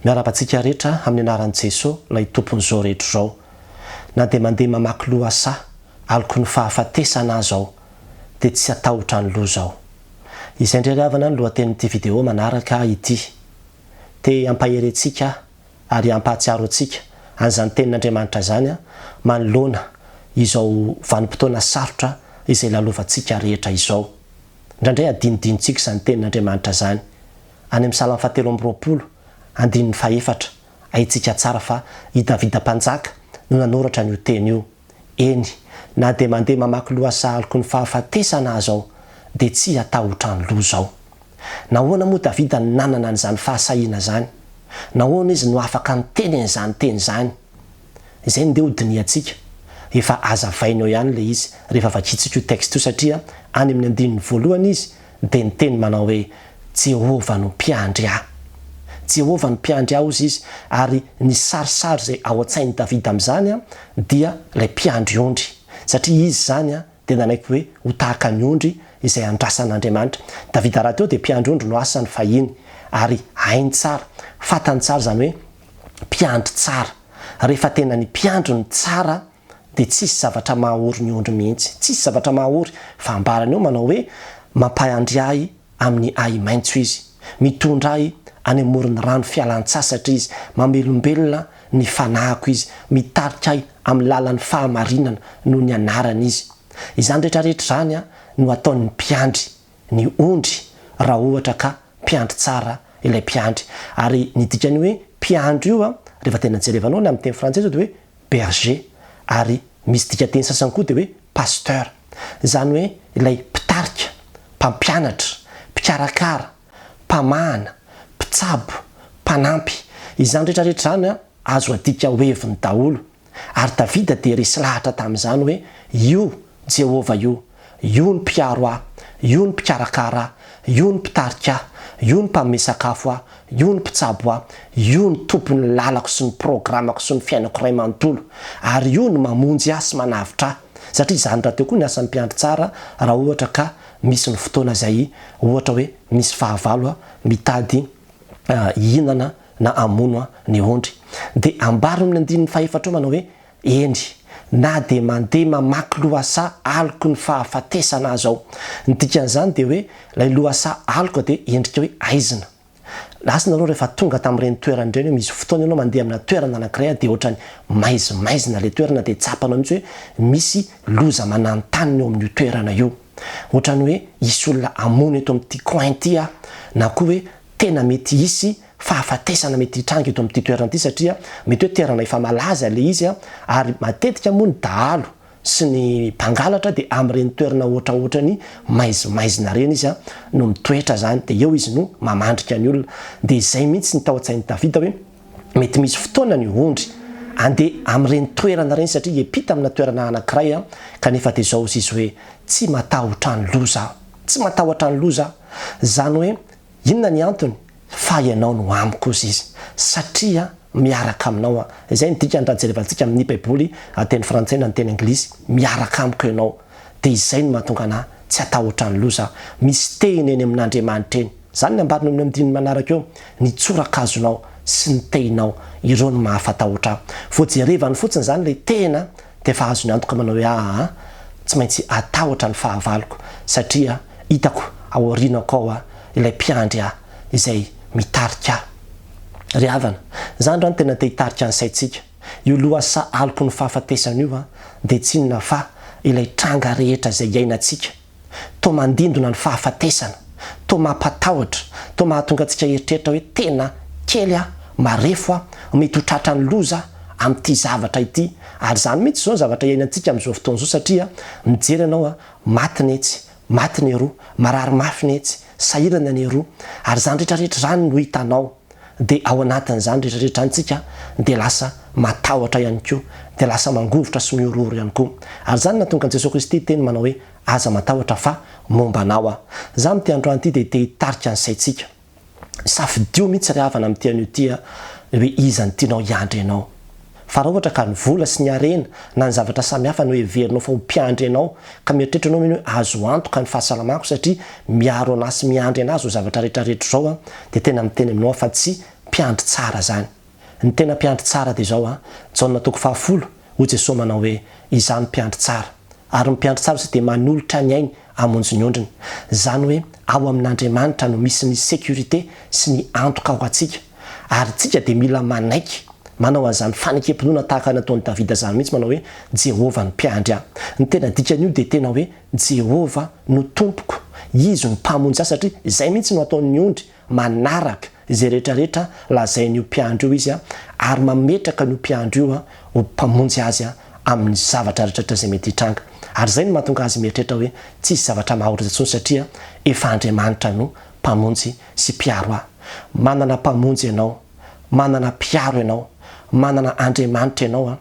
Miarapantsika rehetra amin'ny anaran'i Jesosy ilay tompon'izao rehetra zao. Na dia mandeha mamaky lohasaha aliko ny fahafatesana zao dia tsy hatahotra ny loza aho. Izay indray ravana ny lohatenin'ity vidéo manaraka ity. Te ampaherentsika ary ampahatsiaro antsika an'izany tenin'Andriamanitra zany manoloana izao vanim-potoana sarotra izay lalovantsika rehetra izao. Indraindray adinidinitsika izany tenin'Andriamanitra zany. Any amin'ny Salamo 7:20 andininy 4 ahitsika tsara fa i Davida mpanjaka no nanoratra n'io teny io. Eny, na dia mandeha mamaky lohasaha aliko ny fahafatesana zao dia tsy hatahotra ny loza aho. Nahoana moa Davida nanana an'izany fahasahiana zany? Nahoana izy no afaka niteny an'izany teny zany? Izay ndeha hodiniantsika. Efa azavainao ihany le izy rehefa vakitsika io texte io satria any amin'ny andininy 1 izy dia niteny manao hoe Jehovah no mpiandry ahy. Jehovah no mpiandry ahy ozy izy ary ny sarisary izay ao an-tsain'i Davida amin'izany dia ilay mpiandry ondry. Satria izy zany dia nanaiky hoe ho tahaka ny ondry izay andrasan'Andriamanitra. Davida raha teo dia mpiandry ondry no asany fahiny ary hainy tsara, fatany tsara zany hoe mpiandry tsara. Rehefa tena ny mpiandry ny tsara dia tsisy zavatra mahaory ny ondry mihitsy. Tsisy zavatra mahaory fa ambarany eo manao hoe mampandry ahy amin'ny ahy maitso izy. Mitondra ahy any amoron'ny rano fialan-tsasatra izy. Mamelombelona ny fanahiko izy. Mitarika ahy amin'ny lalan'ny fahamarinana no ny anarany izy. Izany rehetrarehetra zany no ataon'ny mpiandry ny ondry raha ohatra ka mpiandry tsara ilay mpiandry. Ary ny dikany hoe mpiandry io rehefa tena jerevanao ny amin'ny teny frantsay zao dia hoe berger ary misy dika teny sasany koa dia hoe pasteur. Zany hoe ilay mpitarika, mpampianatra, mpikarakara, mpamahana, mpitsabo, mpanampy. Izany rehetrarehetra zany azo adika hoeviny daholo. Ary Davida dia resy lahatra tamin'izany hoe io Jehovah io ny mpiaro ahy, io ny mpikarakara ahy, io ny mpitarika ahy, io ny mpaome sakafo ahy, io ny mpitsabo ahy, io ny tompony lalako sy ny programako sy ny fiainako ray manontolo, ary io ny mamonjy ahy sy manavitra ahy. Satria zany raha teo koa ny asan'ny mpiandry tsara raha ohatra ka misy ny fotoana izay ohatra hoe misy fahavalo mitady hihinana na hamono ny ondry. Dia ambaro amin'ny andininy 4 manao hoe eny, na dia mandeha mamaky lohasaha aliko ny fahafatesana zao. Ny dikan'izany dia hoe ilay lohasaha aliko dia endrika hoe aizina. Lasina nareo rehefa tonga tamin'ireny toerana ireny hoe misy fotoana ianao mandeha amina toerana anankiray dia ohatrany maizimaizina le toerana dia tsapanao mihitsy hoe misy loza mananontaniny eo amin'io toerana io. Ohatrany hoe isy olona hamono eto amin'ity coin ity na koa hoe tena mety hisy fahafatesana mety hitranga eto amin'ity toerana ity satria mety hoe toerana efa malaza le izy ary matetika moa ny dahalo sy ny mpangalatra dia amin'ireny toerana ohatraohatrany maizimaizina reny izy no mitoetra zany dia eo izy no mamandrika ny olona. Dia izay mihitsy ny tao an-tsain'i Davida hoe mety misy fotoana ny ondry andeha amin'ireny toerana reny satria hiampita amina toerana anankiray kanefa dia zao izy hoe tsy matahotra ny loza, tsy matahotra ny loza. Zany hoe inona ny antony? Fa ianao no amiko ozy izy satria miaraka aminao. Izay ny dikany raha jerevantsika amin'ny baiboly teny frantsay na ny teny anglisy, miaraka amiko ianao. Dia izay no mahatonga anahy tsy hatahotra ny loza. Misy teny eny amin'Andriamanitra eny. Zany ny ambariny amin'ny andininy manaraka eo ny tsorakazonao sy ny tehinao ireo no mahafa-tahotra. Vao jerevany fotsiny zany le tena dia efa azo ny antoka manao hoe tsy maintsy hatahotra ny fahavaloko satria hitako ao aorianako ao ilay mpiandry izay mitarika ahy. Ry havana, zany raha tena te hitarika ny saintsika. Io lohasaha aliko ny fahafatesana io dia tsy inona fa ilay tranga rehetra izay iainantsika. Toa mandindona ny fahafatesana, toa mampatahotra, toa mahatonga antsika eritreritra hoe tena kely marefo mety ho tratra ny loza amin'ity zavatra ity. Ary zany mihitsy zao zavatra iainantsika amin'izao fotoana izao satria mijery ianao maty ny etsy, maty ny eroa, marary mafy ny etsy, sahirana ny eroa. Ary zany rehetrarehetra zany no hitanao. Dia ao anatin'izany rehetrarehetra antsika dia lasa matahotra ihany koa, dia lasa mangovotra sy miororo ihany koa. Ary zany natonga an'i Jesosy Kristy teny manao hoe aza matahotra fa momba anao Za amin'ity androany ity dia te hitarika ny saintsika. Safidio mihitsy ry havana amin'ity anio ity hoe iza ny tianao hiandry ianao. Fa raha ohatra ka ny vola sy ny harena na ny zavatra samihafa no heverinao fa ho mpiandry ianao ka mieritreritra anao hoe azo antoka ny fahasalamako satria miaro anazy sy miandry anazy ho zavatra rehetrarehetra zao dia tena miteny aminao fa tsy mpiandry tsara zany. Ny tena mpiandry tsara dia zao Jaona toko 10 ho Jesosy manao hoe izany mpiandry tsara. Ary mpiandry tsara sy dia manolotra ny ainy amonjy ny ondriny. Zany hoe ao amin'Andriamanitra no misy ny sécurité sy ny antoka ho antsika. Ary tsika dia mila manaiky manao an'izany fanekem-pinoana tahaka nataon'i Davida zany mihitsy manao hoe Jehova ny mpiandry ahy. Ny tena dikan'io dia tena hoe Jehova no tompoko, izy no mpamonjy ahy, satria izay mihitsy no ataon'ny ondry manaraka izay rehetrarehetra lazain'io mpiandry io izy ary mametraka n'io mpiandry io ho mpamonjy azy amin'ny zavatra rehetrarehetra izay mety hitranga. Ary izay no mahatonga azy mieritreritra hoe tsisy zavatra mahaotra intsony satria efa Andriamanitra no mpamonjy sy mpiaro ahy. Manana mpamonjy ianao, manana mpiaro ianao, manana Andriamanitra ianao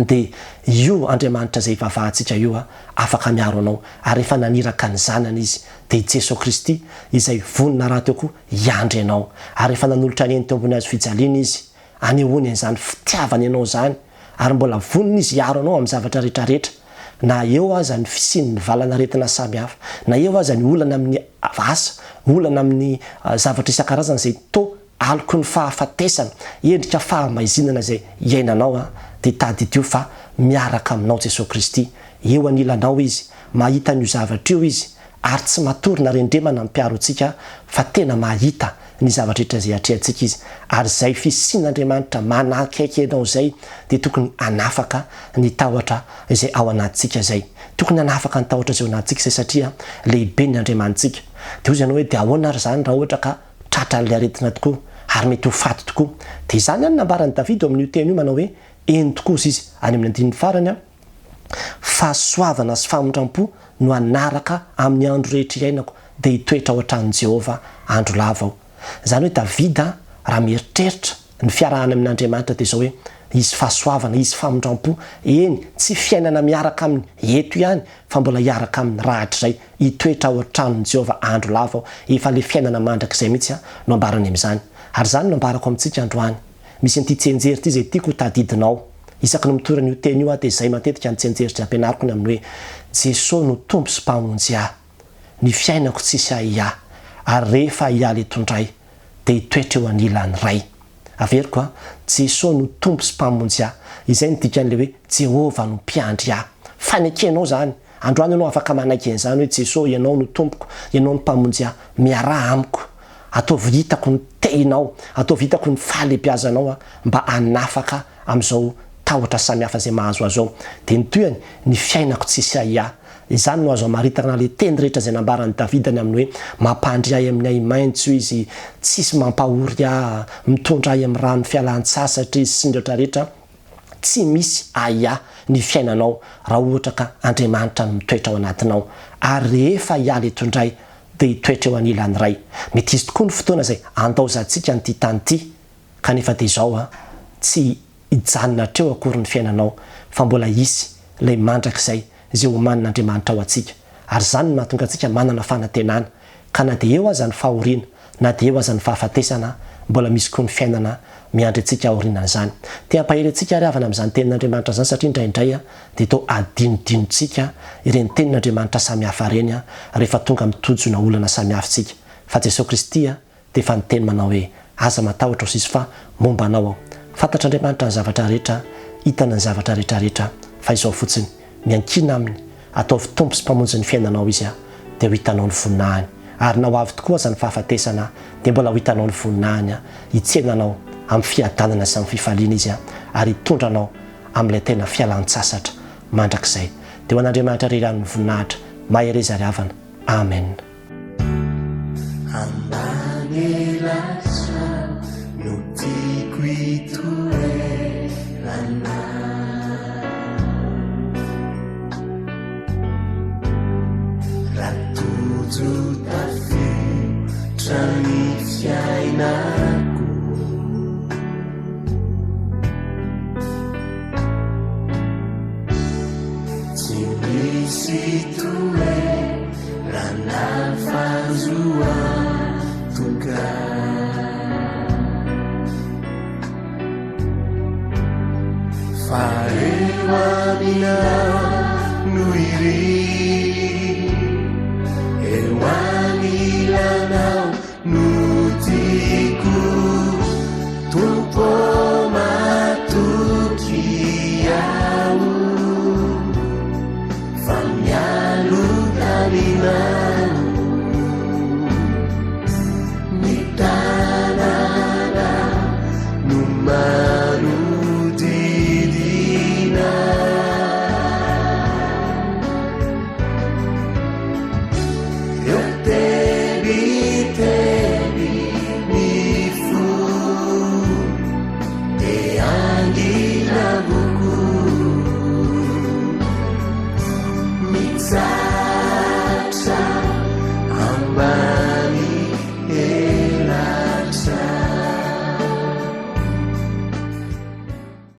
dia io Andriamanitra izay vavahantsika io afaka miaro anao. Ary efa naniraka ny zanany izy dia Jesosy Kristy izay vonina raha teo koa hiandry ianao. Ary efa nanolotra ny eny teo ambony hazo fijaliana izy anehoany an'izany fitiavany ianao zany. Ary mbola vonina izy hiaro anao amin'ny zavatra rehetrarehetra, na eo aza ny fisian'ny valanaretina samihafa, na eo aza ny olana amin'ny asa, olana amin'ny zavatra isan-karazana izay to aloky ny fahafatesana, endrika fahamaizinana izay iainanao dia tady io fa miaraka aminao Jesosy Kristy. Eo anilanao izy, mahita n'io zavatra io izy, ary tsy matorina rendremana mpiaro antsika fa tena mahita ny zavatra rehetra izay atrehantsika izy. Ary izay fisian'Andriamanitra manakaiky ianao zay dia tokony anafaka ny tahotra izay ao anatintsika zay. Tokony anafaka ny tahotra izay ao anatintsika zay satria lehibe ny Andriamanitsika. Dia hoy izy ianao hoe dia ahoana ary zany raha ohatra ka tratra n'ilay aretina tokoa ary mety ho faty tokoa. Dia izany any nambaran'i Davida amin'io teny io manao hoe eny tokoa izy any amin'ny andininy farany fahasoavana sy famondram-po no anaraka amin'ny andro rehetra iainako dia hitoetra ao an-tranon'i Jehova andro lava aho. Zany hoe Davida raha mieritreritra ny fiarahana amin'Andriamanitra dia zao hoe izy fahasoavana, izy famondram-po, eny tsy fiainana miaraka amin'ny eto ihany fa mbola hiaraka amin'ny rahatra izay hitoetra ao an-tranon'i Jehova andro lava aho. Efa le fiainana mandrakizay mihitsy no ambarany amin'izany. Ary zany no ambarako amintsika androany. Misy an'ity tsenjery ity izay tiako tadidinao isaky ny mitorana io teny io dia izay matetika ny tsenjery ampianariko ny amin'ny hoe Jesosy no tompo sy mpamonjy ahy, ny fiainako tsisy ahy ary rehefa hialy etondray dia hitoetra eo anilany ray. Averiko Jesosy no tompo sy mpamonjy ahy, izay ny dikan'ilay hoe Jehova no mpiandry ahy. Fanekenao zany androany ianao afaka manaiky an'izany hoe Jesosy ianao no tompoko, ianao no mpamonjy ahy, miaraha amiko, ataovy hitako ny tehinao, ataovy hitako ny fahalebiazanao mba hanafaka amin'izao tahotra samihafa izay mahazo azo ao. Dia nytoyany ny fiainako tsisy ahy. Izany no azo amaritana le teny rehetra izay nambaran'i Davida ny amin'ny hoe mampandry ahy amin'ny ahy maintso izy, tsisy mampahory ahy, mitondra ahy amin'ny rano fialan-tsasatra izy sy ny rehetrarehetra. Tsy misy ahy ny fiainanao raha ohatra ka Andriamanitra no mitoetra ao anatinao. Ary rehefa hialy etondray dia hitoetra eo anilany ray. Mety izy tokoa ny fotoana izay andaozantsika n'ity tany ity kanefa dia izao tsy hijanona treo akory ny fiainanao fa mbola isy ilay mandrakizay izay homanin'Andriamanitra ao antsika. Ary zany no mahatonga antsika manana fanantenana ka na dia eo aza ny fahoriana, na dia eo aza ny fahafatesana, mbola misy koa ny fiainana miandry antsika aorianany zany. Tia hampahery antsika ary avana amin'izany tenin'Andriamanitra zany satria indraindray dia tao adinodinontsika ireny tenin'Andriamanitra samihafa ireny rehefa tonga mitojona olana samihafa tsika. Fa Jesosy Kristy dia efa niteny manao hoe aza matahotra izy fa momba anao aho. Fantatra Andriamanitra ny zavatra rehetra, hitana ny zavatra rehetrarehetra fa izao fotsiny miankina aminy, ataovy tompo sy mpamonjy ny fiainanao izy dia ho hitanao ny voninahiny. Ary na ho avy tokoa aza ny fahafatesana dia mbola ho hitanao ny voninahiny, hitsenanao amin'ny fiadanana sy amin'ny fifaliana izy ary hitondranao amin'ilay tena fialan-tsasatra mandrakizay. Dia ho an'Andriamanitra rerany ny voninahitra mahery izy ary avana. Amen. Ambany elatrao no tiako hitoerana, raha tojo tafiotra ny fiainako, tsy misy toerana fahazo antoka. Fa eo Aminao no ireo, eo anilanao no tiako